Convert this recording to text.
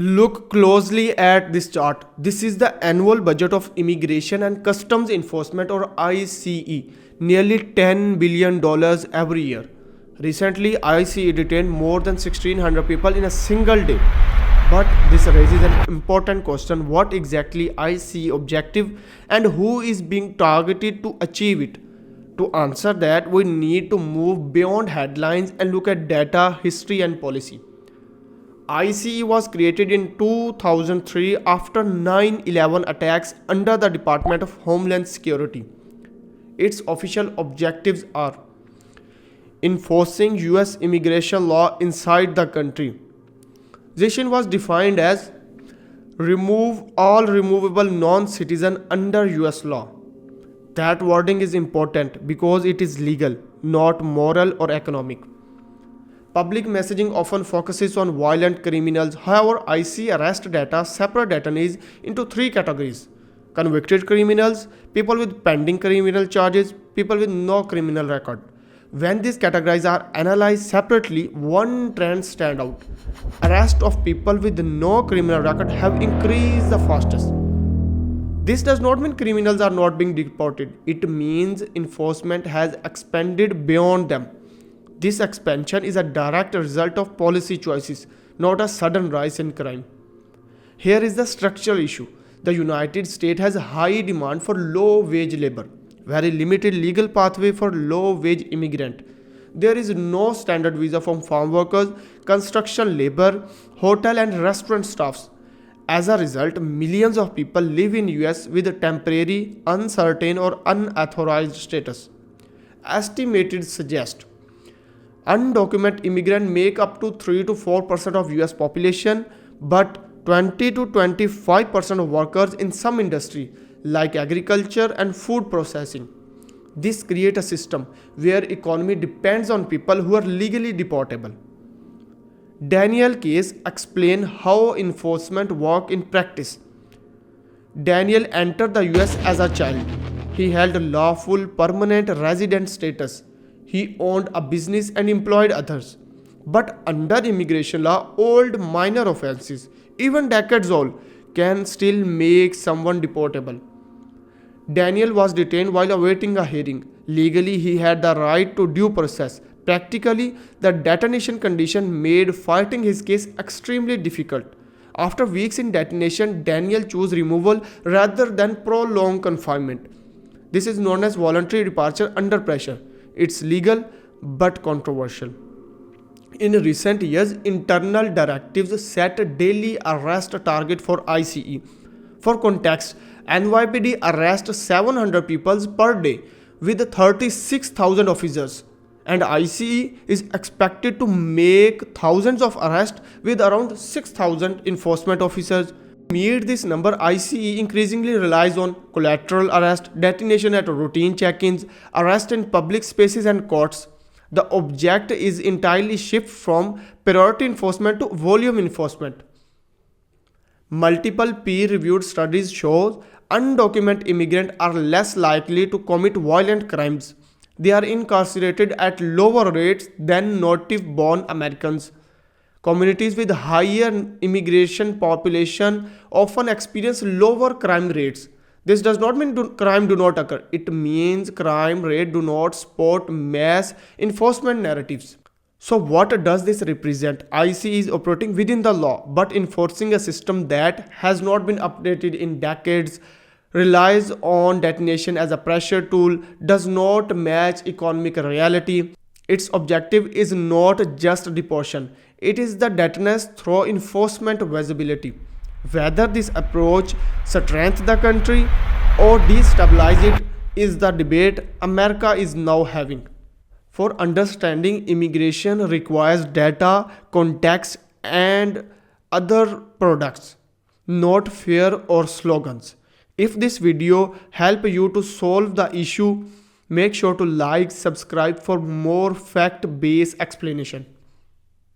Look closely at this chart. This is the annual budget of Immigration and Customs Enforcement or ICE, nearly $10 billion every year. Recently, ICE detained more than 1600 people in a single day. But this raises an important question: what exactly ICE objective and who is being targeted to achieve it? To answer that, we need to move beyond headlines and look at data, history, and policy. ICE was created in 2003 after 9/11 attacks under the Department of Homeland Security. Its official objectives are enforcing US immigration law inside the country. This was defined as remove all removable non-citizen under US law. That wording is important because it is legal, not moral or economic. Public messaging often focuses on violent criminals. However, ICE arrest data separate detainees into three categories: convicted criminals, people with pending criminal charges, people with no criminal record. When these categories are analyzed separately, one trend stands out. Arrest of people with no criminal record have increased the fastest. This does not mean criminals are not being deported. It means enforcement has expanded beyond them. This expansion is a direct result of policy choices, not a sudden rise in crime. Here is the structural issue. The United States has a high demand for low-wage labor, very limited legal pathway for low-wage immigrant. There is no standard visa for farm workers, construction labor, hotel and restaurant staffs. As a result, millions of people live in US with temporary, uncertain or unauthorized status. Estimated suggest undocumented immigrants make up to 3 to 4% of US population, but 20 to 25% of workers in some industry like agriculture and food processing. This creates a system where economy depends on people who are legally deportable. Daniel case explain how enforcement work in practice. Daniel entered the US as a child. He held lawful permanent resident status. He owned a business and employed others. But under immigration law, old minor offenses, even decades old, can still make someone deportable. Daniel was detained while awaiting a hearing. Legally, he had the right to due process. Practically, the detention condition made fighting his case extremely difficult. After weeks in detention, Daniel chose removal rather than prolonged confinement. This is known as voluntary departure under pressure. It's legal but controversial. In recent years, internal directives set a daily arrest target for ICE. For context, NYPD arrests 700 people per day with 36,000 officers, and ICE is expected to make thousands of arrests with around 6,000 enforcement officers. To meet this number, ICE increasingly relies on collateral arrest, detention at routine check-ins, arrest in public spaces and courts. The object is entirely shift from priority enforcement to volume enforcement. Multiple peer-reviewed studies show undocumented immigrants are less likely to commit violent crimes. They are incarcerated at lower rates than native-born Americans. Communities with higher immigration population often experience lower crime rates. This does not mean crime do not occur. It means crime rate do not support mass enforcement narratives. So what does this represent? ICE is operating within the law but enforcing a system that has not been updated in decades, relies on detention as a pressure tool, does not match economic reality. Its objective is not just deportation, it is the deterrence through enforcement visibility. Whether this approach strengthens the country or destabilizes it is the debate America is now having. For understanding immigration requires data, context, and other products, not fear or slogans. If this video helped you to solve the issue, make sure to like, subscribe for more fact-based explanation.